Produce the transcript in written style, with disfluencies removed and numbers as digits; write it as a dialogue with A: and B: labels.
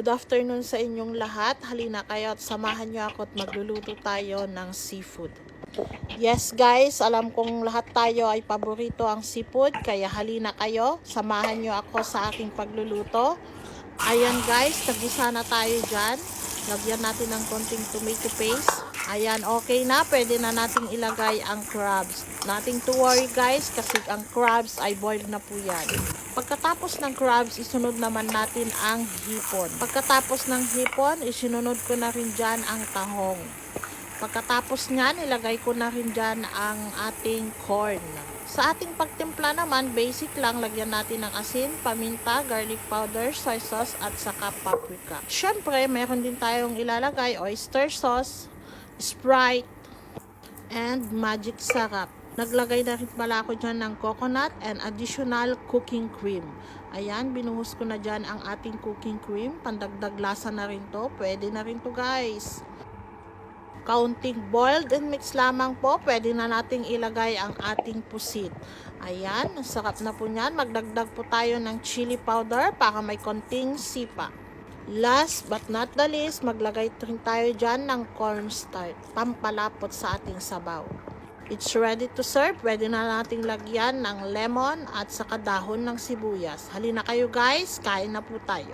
A: Good afternoon sa inyong lahat. Halina kayo at samahan nyo ako at magluluto tayo ng seafood. Yes guys, alam kong lahat tayo ay paborito ang seafood, kaya halina kayo, samahan nyo ako sa aking pagluluto. Ayan guys, tagisa na tayo dyan. Lagyan natin ng konting tomato paste. Ayan, okay na. Pwede na nating ilagay ang crabs. Nothing to worry guys, kasi ang crabs ay boiled na po yan. Pagkatapos ng crabs, isunod naman natin ang hipon. Pagkatapos ng hipon, isinunod ko na rin dyan ang tahong. Pagkatapos nyan, ilagay ko na rin dyan ang ating corn. Sa ating pagtimpla naman, basic lang, lagyan natin ng asin, paminta, garlic powder, soy sauce, at saka paprika. Syempre, meron din tayong ilalagay oyster sauce, Sprite, and magic sarap. Naglagay na rin pala ako dyan ng coconut and additional cooking cream. Ayan, binuhos ko na dyan ang ating cooking cream. Pandagdag lasa na rin to. Pwede na rin to guys. Kaunting boiled and mix lamang po. Pwede na nating ilagay ang ating pusit. Ayan, sarap na po nyan. Magdagdag po tayo ng chili powder para may konting sipa. Last but not the least, maglagay rin tayo dyan ng cornstarch, pampalapot sa ating sabaw. It's ready to serve. Pwede na nating lagyan ng lemon at saka dahon ng sibuyas. Halina kayo guys, kain na po tayo.